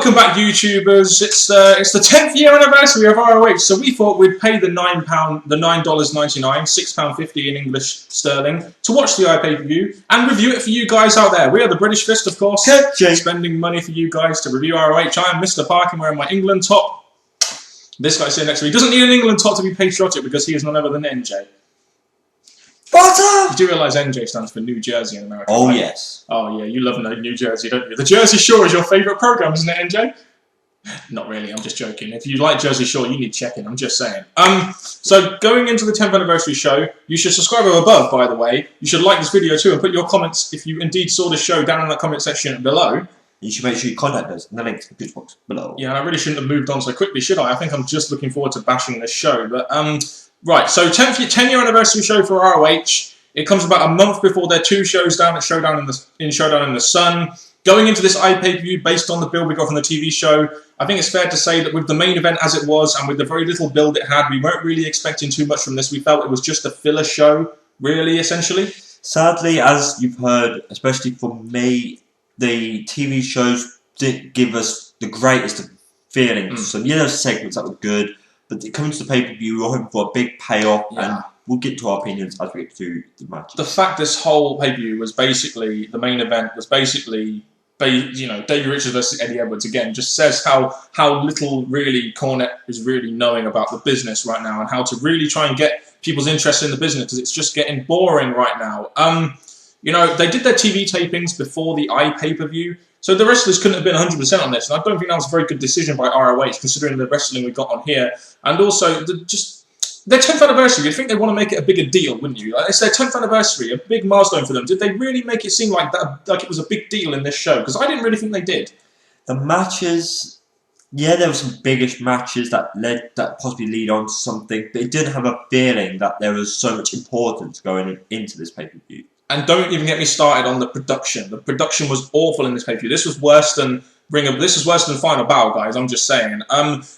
Welcome back, YouTubers. It's the 10th year anniversary of ROH, so we thought we'd pay the $9.99, £6.50 in English sterling to watch the iPPV and review it for you guys out there. We are the British Fist, of course, spending money for you guys to review ROH. I am Mr. Parkin wearing my England top. This guy sitting next to me doesn't need an England top to be patriotic because he is none other than NJ. You do realise NJ stands for New Jersey in America? Oh, right? Yes. Oh, yeah, you love New Jersey, don't you? The Jersey Shore is your favourite programme, isn't it, NJ? Not really, I'm just joking. If you like Jersey Shore, you need checking, I'm just saying. So, going into the 10th anniversary show, you should subscribe up above, by the way. You should like this video too and put your comments, if you indeed saw the show, down in the comment section below. You should make sure you contact us in the link to the description box below. Yeah, and I really shouldn't have moved on so quickly, should I? I think I'm just looking forward to bashing this show. But, right, so 10-year anniversary show for ROH. It comes about a month before their two shows down at Showdown in the Sun. Going into this iPPV based on the build we got from the TV show, I think it's fair to say that with the main event as it was and with the very little build it had, we weren't really expecting too much from this. We felt it was just a filler show, really, essentially. Sadly, as you've heard, especially from me, the TV shows didn't give us the greatest of feelings. So, segments that were good, but coming to the pay-per-view, we were hoping for a big payoff, and we'll get to our opinions as we get through the match. The fact this whole pay-per-view was basically, the main event was basically, Davey Richards versus Eddie Edwards again, just says how little really Cornette is really knowing about the business right now and how to really try and get people's interest in the business because it's just getting boring right now. They did their TV tapings before the iPay-per-view, so the wrestlers couldn't have been 100% on this, and I don't think that was a very good decision by ROH considering the wrestling we got on here, and also their 10th anniversary. You'd think they want to make it a bigger deal, wouldn't you? Like, it's their 10th anniversary, a big milestone for them. Did they really make it seem like that, like it was a big deal in this show? Because I didn't really think they did. The matches, there were some biggish matches that possibly lead on to something, but it didn't have a feeling that there was so much importance going into this pay-per-view. And don't even get me started on the production. The production was awful in this pay-per-view. This was worse than Final Battle, guys. I'm just saying.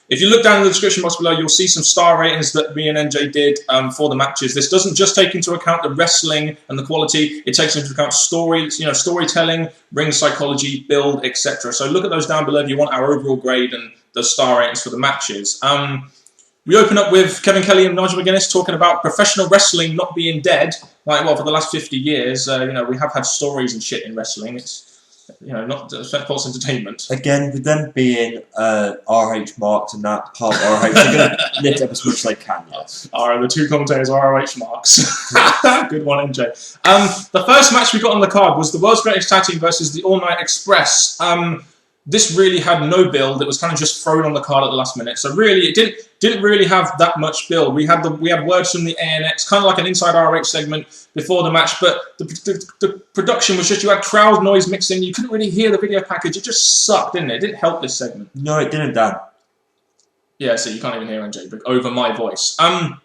If you look down in the description box below, you'll see some star ratings that me and NJ did for the matches. This doesn't just take into account the wrestling and the quality. It takes into account storytelling, ring psychology, build, etc. So look at those down below if you want our overall grade and the star ratings for the matches. We open up with Kevin Kelly and Nigel McGuinness talking about professional wrestling not being dead. For the last 50 years, we have had stories and shit in wrestling. It's, not false entertainment. Again, with them being RH marks and that part of RH, they're going to lift up as much as they can, yes. The two commentators are RH marks. Good one, MJ. The first match we got on the card was the World's Greatest Tag Team versus the All Night Express. This really had no build. It was kind of just thrown on the card at the last minute. So really, it didn't really have that much build. We had words from the ANX, kind of like an inside ROH segment before the match. But the production was just, you had crowd noise mixed in. You couldn't really hear the video package. It just sucked, didn't it? It didn't help this segment. No, it didn't, Dan. Yeah, so you can't even hear NJ over my voice. I'll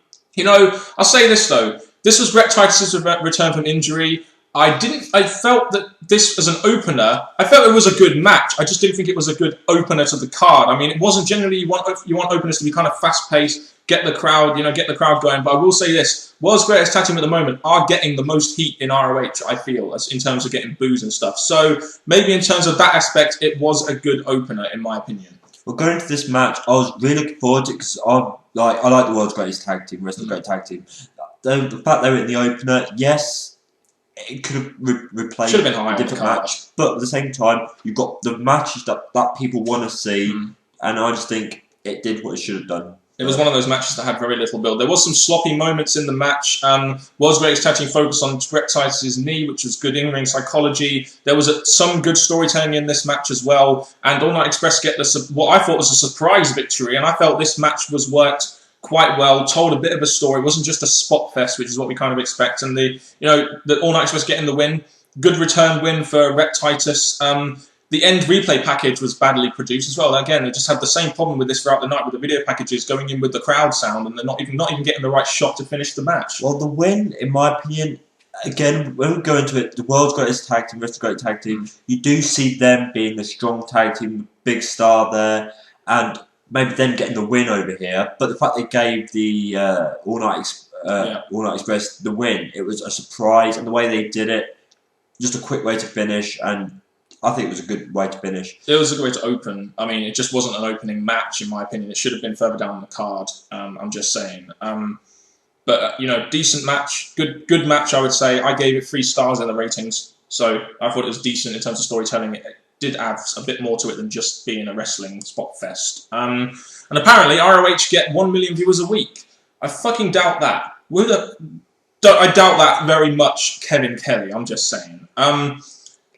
say this though. This was Rhett Titus's return from injury. I felt that this as an opener, I felt it was a good match. I just didn't think it was a good opener to the card. I mean, it wasn't generally, you want openers to be kind of fast-paced, get the crowd going. But I will say this, World's Greatest Tag Team at the moment are getting the most heat in ROH, I feel, in terms of getting boos and stuff. So maybe in terms of that aspect, it was a good opener, in my opinion. Well, going into this match, I was really looking forward to it because I like the World's Greatest Tag Team, Wrestling Great Tag Team. The fact they were in the opener, yes, it could have replayed a different match, but at the same time, you've got the matches that people want to see, and I just think it did what it should have done. It was one of those matches that had very little build. There was some sloppy moments in the match. World's Greatest Tag Team focused on Rhett Titus's knee, which was good in-ring psychology. There was some good storytelling in this match as well, and All Night Express get what I thought was a surprise victory, and I felt this match was worked quite well, told a bit of a story. It wasn't just a spot fest, which is what we kind of expect. And the All Night Express getting the win, good return win for Rhett Titus. The end replay package was badly produced as well. Again, they just had the same problem with this throughout the night with the video packages going in with the crowd sound, and they're not even getting the right shot to finish the match. Well, the win, in my opinion, again, when we go into it, the World's Greatest Tag Team, Wrestling Great Tag Team, you do see them being the strong tag team, the big star there, and maybe them getting the win over here, but the fact they gave the All Night Express the win, it was a surprise, and the way they did it, just a quick way to finish, and I think it was a good way to finish. It was a good way to open. I mean, it just wasn't an opening match, in my opinion. It should have been further down the card. I'm just saying. But decent match, good match. I would say I gave it 3 stars in the ratings, so I thought it was decent in terms of storytelling. It did add a bit more to it than just being a wrestling spot fest. And apparently ROH get 1 million viewers a week. I fucking doubt that. I doubt that very much, Kevin Kelly. I'm just saying.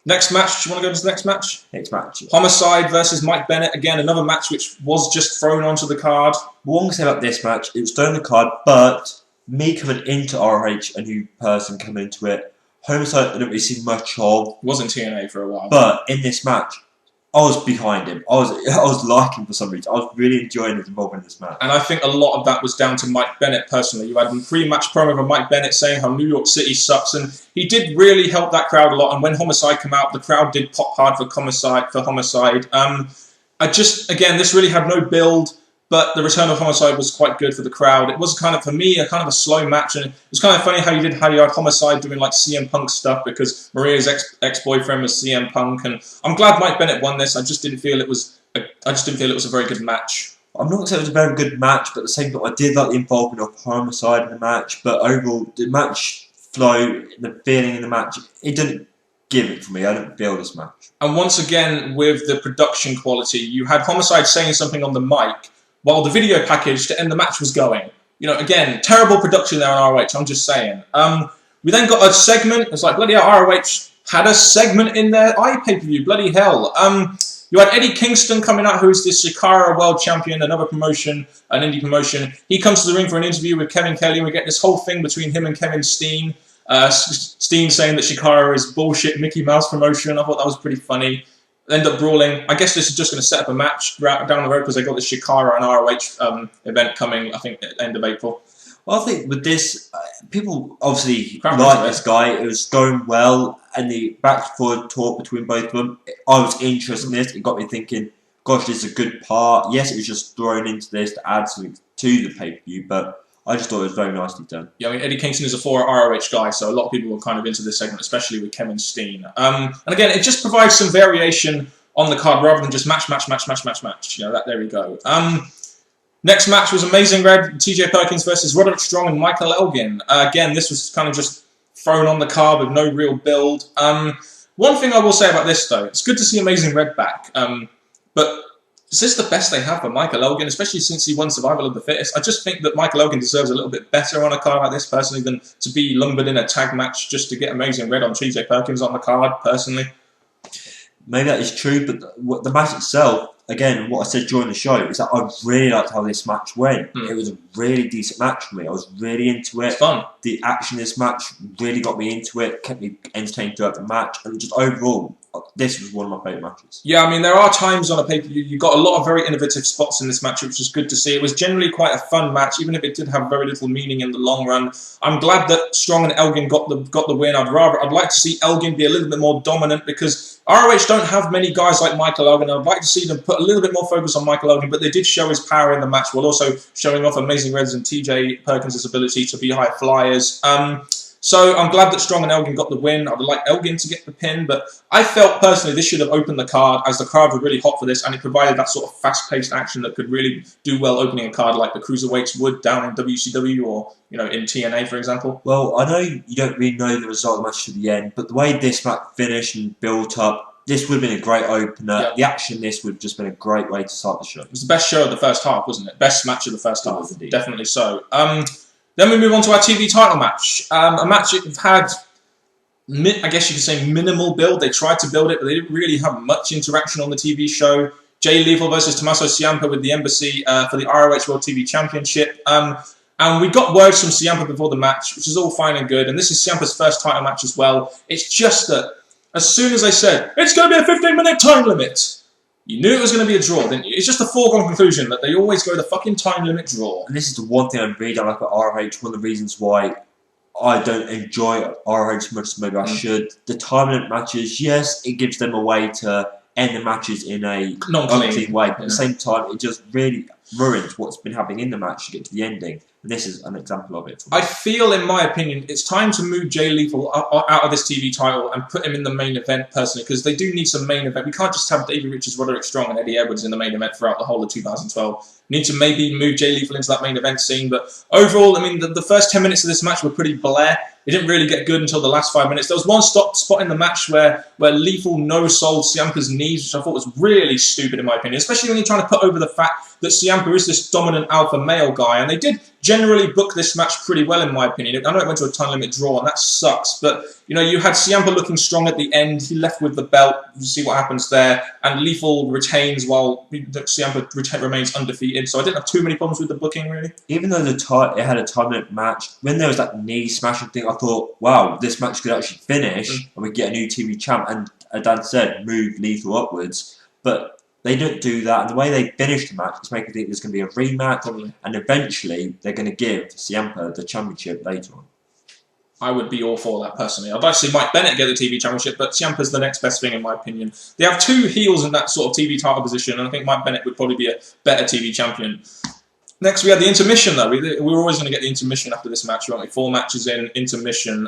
Next match. Do you want to go to the next match? Next match. Homicide versus Mike Bennett. Again, another match which was just thrown onto the card. One thing to say about this match, it was thrown on the card, but me coming into ROH, a new person coming into it, Homicide I didn't really see much of. Was in TNA for a while. But in this match, I was behind him. I was liking him for some reason. I was really enjoying his involvement in this match. And I think a lot of that was down to Mike Bennett personally. You had a pre-match promo from Mike Bennett saying how New York City sucks, and he did really help that crowd a lot. And when Homicide came out, the crowd did pop hard for Homicide. This really had no build, but the return of Homicide was quite good for the crowd. It was for me, a slow match, and it was kind of funny how you had Homicide doing like CM Punk stuff because Maria's ex-boyfriend was CM Punk, and I'm glad Mike Bennett won this. I just didn't feel it was a very good match. I'm not going to say it was a very good match, but at the same time, I did like the involvement of Homicide in the match. But overall, the match flow, the feeling in the match, it didn't give it for me. I didn't feel this match. And once again, with the production quality, you had Homicide saying something on the mic while the video package to end the match was going. Again, terrible production there on ROH, I'm just saying. We then got a segment. It's like, bloody hell, ROH had a segment in their iPPV, bloody hell. You had Eddie Kingston coming out, who's the Shikara World Champion, another promotion, an indie promotion. He comes to the ring for an interview with Kevin Kelly, and we get this whole thing between him and Kevin Steen. Steen saying that Shikara is bullshit Mickey Mouse promotion. I thought that was pretty funny. End up brawling. I guess this is just going to set up a match down the road because they got the Shikara and ROH event coming, I think, at the end of April. Well, I think with this, people obviously like this guy. It was going well, and the back-and-forth talk between both of them, I was interested in this. It got me thinking, gosh, this is a good part. Yes, it was just thrown into this to add something to the pay-per-view, but I just thought it was very nicely done. Yeah, I mean, Eddie Kingston is a former ROH guy, so a lot of people were kind of into this segment, especially with Kevin Steen. And again, it just provides some variation on the card rather than just match. There we go. Next match was Amazing Red, TJ Perkins versus Roderick Strong and Michael Elgin. Again, this was kind of just thrown on the card with no real build. One thing I will say about this, though, it's good to see Amazing Red back, but is this the best they have for Michael Elgin, especially since he won Survival of the Fittest? I just think that Michael Elgin deserves a little bit better on a card like this, personally, than to be lumbered in a tag match just to get Amazing Red on TJ Perkins on the card, personally. Maybe that is true, but the match itself, again, what I said during the show, is that I really liked how this match went. It was a really decent match for me. I was really into it. It's fun. The action in this match really got me into it, kept me entertained throughout the match, and just overall, this was one of my favourite matches. Yeah, I mean, there are times on a pay-per-view, you got a lot of very innovative spots in this match, which was good to see. It was generally quite a fun match, even if it did have very little meaning in the long run. I'm glad that Strong and Elgin got the win. I'd like to see Elgin be a little bit more dominant because ROH don't have many guys like Michael Elgin. I'd like to see them put a little bit more focus on Michael Elgin, but they did show his power in the match while also showing off Amazing Reds and TJ Perkins' ability to be high flyers. So I'm glad that Strong and Elgin got the win. I'd like Elgin to get the pin, but I felt personally this should have opened the card, as the crowd were really hot for this, and it provided that sort of fast-paced action that could really do well opening a card like the Cruiserweights would down in WCW or in TNA, for example. Well, I know you don't really know the result of the match to the end, but the way this match finished and built up, this would have been a great opener. Yeah. The action in this would have just been a great way to start the show. It was the best show of the first half, wasn't it? Best match of the first half. Definitely so. Then we move on to our TV title match. A match that had, I guess you could say, minimal build. They tried to build it, but they didn't really have much interaction on the TV show. Jay Lethal versus Tomasso Ciampa with the Embassy for the ROH World TV Championship. And we got words from Ciampa before the match, which is all fine and good. And this is Ciampa's first title match as well. It's just that as soon as they said, it's going to be a 15-minute time limit, you knew it was going to be a draw, didn't you? It's just a foregone conclusion that they always go the fucking time limit draw. And this is the one thing I really don't like about ROH. One of the reasons why I don't enjoy ROH as much as maybe I should. The time limit matches, yes, it gives them a way to end the matches in a non-clean way. But at the same time, it just really ruins what's been happening in the match to get to the ending. And this is an example of it. I feel, in my opinion, it's time to move Jay Lethal out of this TV title and put him in the main event, personally, because they do need some main event. We can't just have Davey Richards, Roderick Strong, and Eddie Edwards in the main event throughout the whole of 2012. Need to maybe move Jay Lethal into that main event scene. But overall, I mean, the first 10 minutes of this match were pretty bleh. It didn't really get good until the last 5 minutes. There was one spot in the match where Lethal no-sold Ciampa's knees, which I thought was really stupid in my opinion, especially when you're trying to put over the fact that Ciampa is this dominant alpha male guy, and they did generally book this match pretty well in my opinion. I know it went to a time limit draw, and that sucks, but you know, you had Ciampa looking strong at the end. He left with the belt. We'll see what happens there, and Lethal retains while Ciampa remains undefeated. So I didn't have too many problems with the booking, really. Even though it had a time limit match, when there was that knee smashing thing, I thought, wow, this match could actually finish, and we get a new TV champ. And as Dan said, move Lethal upwards, but they didn't do that, and the way they finished the match is making me think there's going to be a rematch, and eventually they're going to give Ciampa the championship later on. I would be all for that, personally. I'd like to see Mike Bennett get the TV championship, but Ciampa's the next best thing, in my opinion. They have two heels in that sort of TV title position, and I think Mike Bennett would probably be a better TV champion. Next, we had the intermission, though. We were always going to get the intermission after this match, weren't we? 4 matches in, intermission.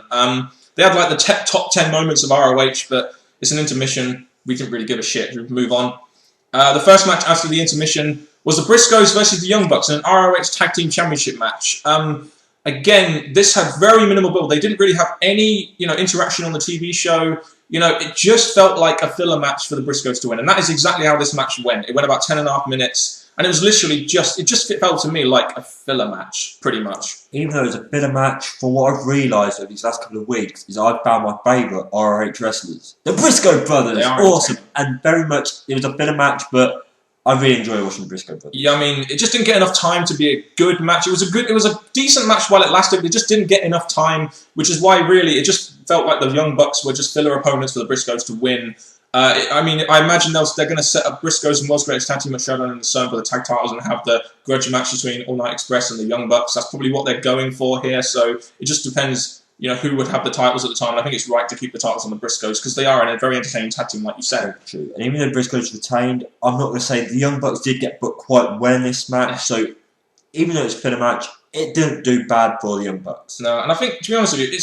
They had like the top 10 moments of ROH, but it's an intermission. We didn't really give a shit. We move on. The first match after the intermission was the Briscoes versus the Young Bucks in an ROH Tag Team Championship match. Again, this had very minimal build. They didn't really have any, interaction on the TV show. It just felt like a filler match for the Briscoes to win, and that is exactly how this match went. It went about 10.5 minutes, and it was literally it felt to me like a filler match, pretty much. Even though it was a filler match, for what I've realised over these last couple of weeks, is I've found my favourite ROH wrestlers. The Briscoe brothers, they are awesome, and very much, it was a filler match, but I really enjoy watching the Briscoe brothers. Yeah, I mean, it just didn't get enough time to be a good match. It was a decent match while it lasted, but it just didn't get enough time, which is why, really, it just felt like the Young Bucks were just filler opponents for the Briscoes to win. I imagine they're going to set up Briscoes and World's Greatest Tag Team at Showdown in the Sun for the tag titles and have the grudge match between All Night Express and the Young Bucks. That's probably what they're going for here, so it just depends, who would have the titles at the time. And I think it's right to keep the titles on the Briscoes because they are in a very entertaining tag team, like you said. True. And even though Briscoes retained, I'm not going to say the Young Bucks did get booked quite well in this match, so even though it's a filler match, it didn't do bad for the Young Bucks. No, and I think, to be honest with you,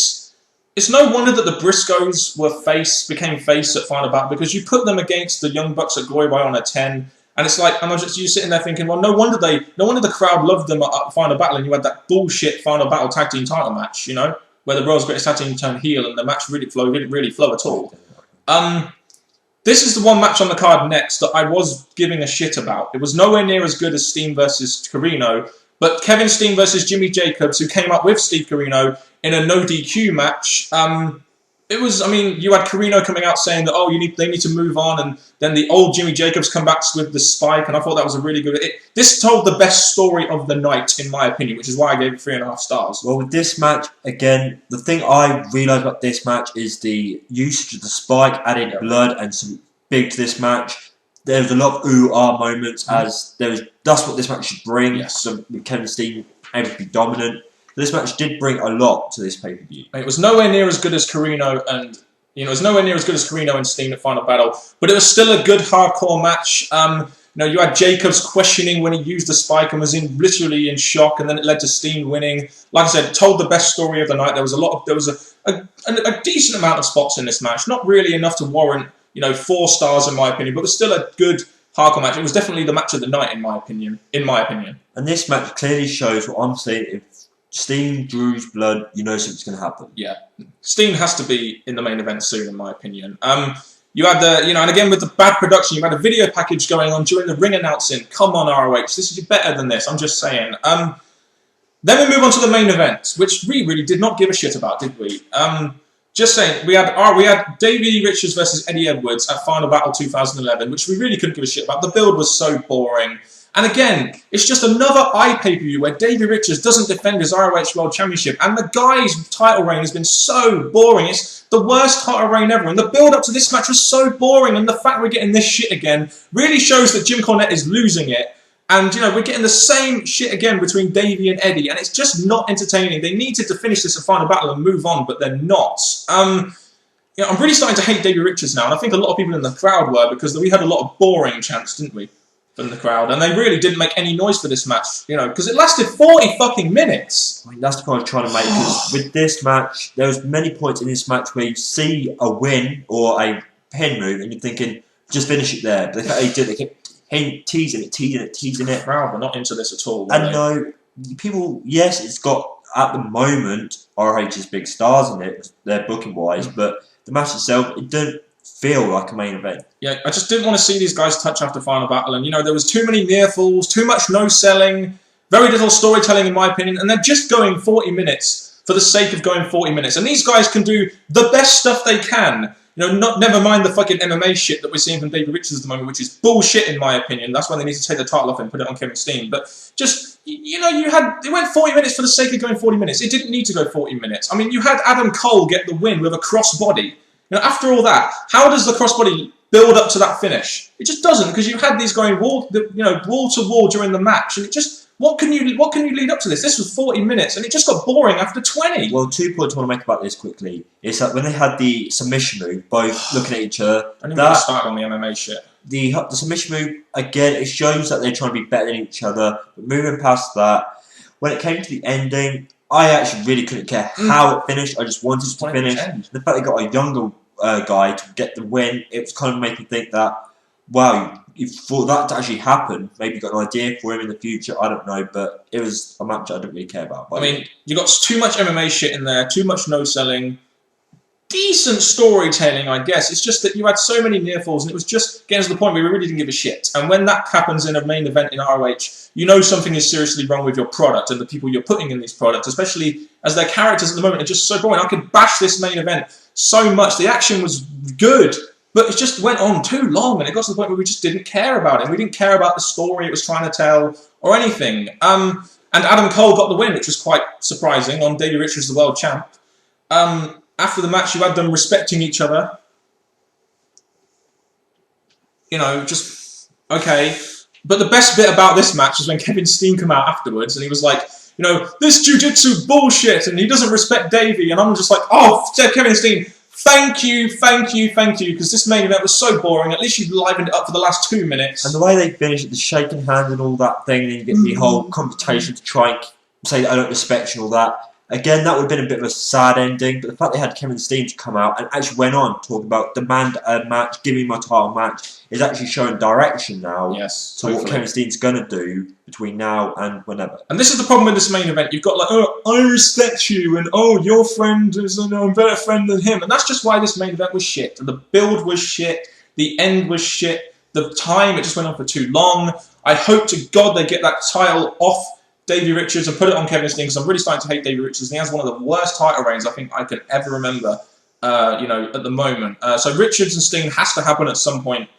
it's no wonder that the Briscoes became face at Final Battle, because you put them against the Young Bucks at Glory by Honor 10, and it's like, and you sitting there thinking, well, no wonder the crowd loved them at Final Battle, and you had that bullshit Final Battle tag team title match, where the World's Greatest Tag Team turned heel, and the match didn't really flow at all. This is the one match on the card next that I was giving a shit about. It was nowhere near as good as Steen versus Carino, but Kevin Steen versus Jimmy Jacobs, who came up with Steve Carino in a no DQ match. You had Carino coming out saying that, they need to move on, and then the old Jimmy Jacobs come back with the spike, and I thought that was a really good... This told the best story of the night, in my opinion, which is why I gave it 3.5 stars. Well, with this match, again, the thing I realised about this match is the usage of the spike added blood and some big to this match. There was a lot of ooh-ah moments, that's what this match should bring. Yes. So with Kevin Steen able to be dominant. This match did bring a lot to this pay-per-view. It was nowhere near as good as Carino and Steen at Final Battle, but it was still a good hardcore match. You had Jacobs questioning when he used the spike and was literally in shock, and then it led to Steen winning. Like I said, it told the best story of the night. There was a decent amount of spots in this match, not really enough to warrant 4 stars in my opinion, but it was still a good hardcore match. It was definitely the match of the night in my opinion. And this match clearly shows what I'm saying. If Steen drews blood, something's going to happen. Yeah. Steen has to be in the main event soon, in my opinion. You had and again with the bad production, you had a video package going on during the ring announcing. Come on, ROH, this is better than this, I'm just saying. Then we move on to the main event, which we really did not give a shit about, did we? Just saying, we had Davey Richards versus Eddie Edwards at Final Battle 2011, which we really couldn't give a shit about. The build was so boring. And again, it's just another iPPV where Davey Richards doesn't defend his ROH World Championship, and the guy's title reign has been so boring. It's the worst title reign ever, and the build-up to this match was so boring, and the fact we're getting this shit again really shows that Jim Cornette is losing it. And, we're getting the same shit again between Davey and Eddie, and it's just not entertaining. They needed to finish this at Final Battle and move on, but they're not. you know, I'm really starting to hate Davey Richards now, and I think a lot of people in the crowd were, because we had a lot of boring chants, didn't we, from the crowd, and they really didn't make any noise for this match, you know, because it lasted 40 fucking minutes. I mean, that's the point I'm trying to make, because with this match, there was many points in this match where you see a win or a pin move, and you're thinking, just finish it there. But they kept teasing it. Crowd were not into this at all. And no, people, yes, it's got, at the moment, ROH's big stars in it, they're booking-wise, but the match itself, it didn't feel like a main event. Yeah, I just didn't want to see these guys touch after Final Battle, and, you know, there was too many near falls, too much no-selling, very little storytelling, in my opinion, and they're just going 40 minutes for the sake of going 40 minutes. And these guys can do the best stuff they can. You know, never mind the fucking MMA shit that we're seeing from Davey Richards at the moment, which is bullshit in my opinion. That's why they need to take the title off and put it on Kevin Steen. But just, you know, it went 40 minutes for the sake of going 40 minutes. It didn't need to go 40 minutes. I mean, you had Adam Cole get the win with a crossbody. You know, after all that, how does the crossbody build up to that finish? It just doesn't, because you had these going wall to wall during the match, and it just. What can you lead up to this? This was 40 minutes, and it just got boring after 20. Well, 2 points I want to make about this quickly is that when they had the submission move, both looking at each other, I didn't even start on the MMA shit. The submission move, again, it shows that they're trying to be better than each other. But moving past that, when it came to the ending, I actually really couldn't care how it finished. I just wanted it to finish. The fact they got a younger guy to get the win, it was kind of making me think that, wow, for that to actually happen, maybe you got an idea for him in the future, I don't know, but it was a match I didn't really care about. I mean, you got too much MMA shit in there, too much no-selling, decent storytelling, I guess. It's just that you had so many near falls, and it was just getting to the point where we really didn't give a shit. And when that happens in a main event in ROH, you know something is seriously wrong with your product and the people you're putting in these products, especially as their characters at the moment are just so boring. I could bash this main event so much. The action was good, but it just went on too long, and it got to the point where we just didn't care about it. We didn't care about the story it was trying to tell or anything. And Adam Cole got the win, which was quite surprising, on Davey Richards, the world champ. After the match, you had them respecting each other. You know, just, okay. But the best bit about this match is when Kevin Steen came out afterwards, and he was like, you know, this jiu-jitsu bullshit, and he doesn't respect Davey. And I'm just like, oh, Kevin Steen, thank you, because this main event was so boring. At least you livened it up for the last 2 minutes. And the way they finished it, the shaking hands and all that thing, and you get the whole confrontation to try and say that I don't respect you and all that. Again, that would have been a bit of a sad ending, but the fact they had Kevin Steen to come out and actually went on talking about demand a match, give me my title match, is actually showing direction now to what Kevin Steen's going to do between now and whenever. And this is the problem with this main event. You've got like, oh, I respect you, and oh, your friend is a better friend than him. And that's just why this main event was shit. The build was shit. The end was shit. The time, it just went on for too long. I hope to God they get that title off Davey Richards and put it on Kevin Steen, because I'm really starting to hate Davey Richards. And he has one of the worst title reigns I think I can ever remember, you know, at the moment. So Richards and Steen has to happen at some point,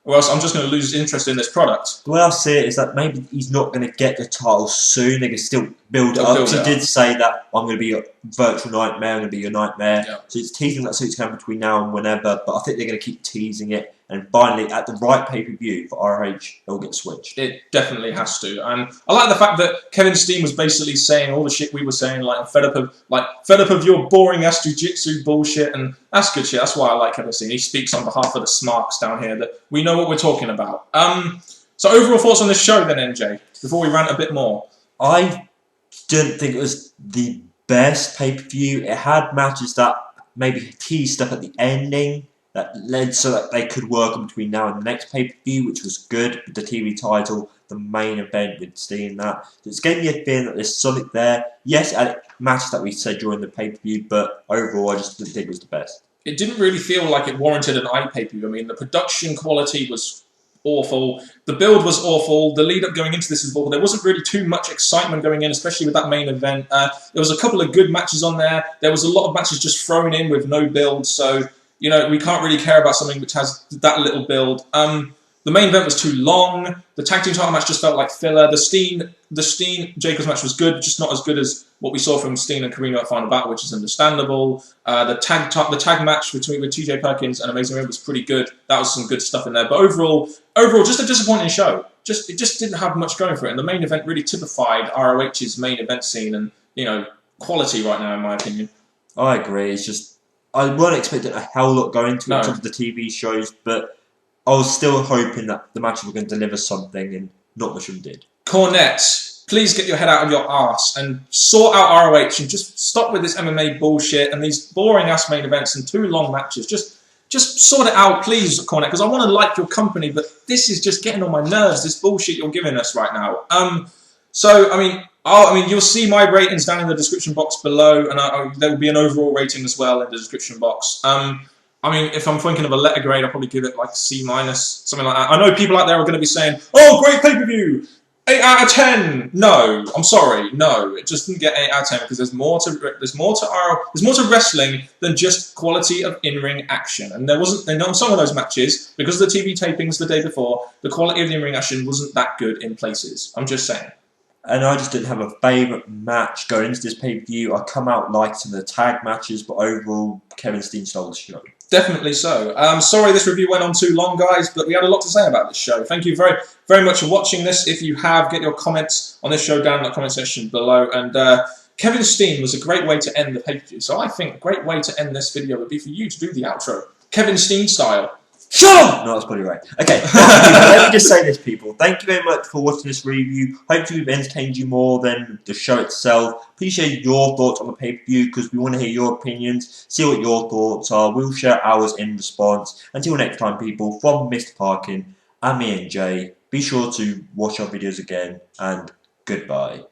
or else I'm just going to lose interest in this product. The way I see it is that maybe he's not going to get the title soon. They can still build it up. He did say that I'm going to be a virtual nightmare, I'm going to be your nightmare. Yeah. So it's teasing that suit's coming between now and whenever, but I think they're going to keep teasing it. And finally, at the right pay-per-view for ROH, it'll get switched. It definitely has to. And I like the fact that Kevin Steen was basically saying all the shit we were saying, like, I'm fed up of your boring-ass jiu-jitsu bullshit, and that's good shit. That's why I like Kevin Steen. He speaks on behalf of the smarks down here, that we know what we're talking about. So overall thoughts on this show then, NJ, before we rant a bit more? I didn't think it was the best pay-per-view. It had matches that maybe teased stuff at the ending, that led so that they could work on between now and the next pay-per-view, which was good. The TV title, the main event with Steen, that. So it's giving me a feeling that there's something there. Yes, it had matches that we said during the pay-per-view, but overall I just didn't think it was the best. It didn't really feel like it warranted an iPPV. I mean, the production quality was awful. The build was awful. The lead-up going into this was awful. There wasn't really too much excitement going in, especially with that main event. There was a couple of good matches on there. There was a lot of matches just thrown in with no build, so you know, we can't really care about something which has that little build. The main event was too long. The tag team title match just felt like filler. The Steen Jacobs match was good, just not as good as what we saw from Steen and Carino at Final Battle, which is understandable. The tag match with TJ Perkins and Amazing Red was pretty good. That was some good stuff in there. But overall, just a disappointing show. It just didn't have much going for it. And the main event really typified ROH's main event scene and, you know, quality right now, in my opinion. I agree. It's just I weren't expecting a hell lot going into it in terms of the TV shows, but I was still hoping that the matches were going to deliver something, and not much of them did. Cornette, please get your head out of your arse and sort out ROH and just stop with this MMA bullshit and these boring ass main events and 2 long matches. Just sort it out, please, Cornette, because I want to like your company, but this is just getting on my nerves, this bullshit you're giving us right now. So, I mean, you'll see my ratings down in the description box below, and there will be an overall rating as well in the description box. I mean, if I'm thinking of a letter grade, I'll probably give it like C-, something like that. I know people out there are going to be saying, oh, great pay-per-view, 8 out of 10. No, I'm sorry, no, it just didn't get 8 out of 10 because there's more to wrestling than just quality of in-ring action. And there wasn't, in some of those matches, because of the TV tapings the day before, the quality of the in-ring action wasn't that good in places. I'm just saying. And I just didn't have a favourite match going into this pay-per-view. I come out liking some of the tag matches, but overall, Kevin Steen stole the show. Definitely so. Sorry this review went on too long, guys, but we had a lot to say about this show. Thank you very, very much for watching this. If you have, get your comments on this show down in the comment section below. And Kevin Steen was a great way to end the pay-per-view. So I think a great way to end this video would be for you to do the outro. Kevin Steen style. Shut up! No, that's probably right. Okay, let me just say this, people. Thank you very much for watching this review. Hopefully we've entertained you more than the show itself. Please share your thoughts on the pay-per-view because we want to hear your opinions, see what your thoughts are. We'll share ours in response. Until next time, people, from Mr. Parkin and me and Jay, be sure to watch our videos again, and goodbye.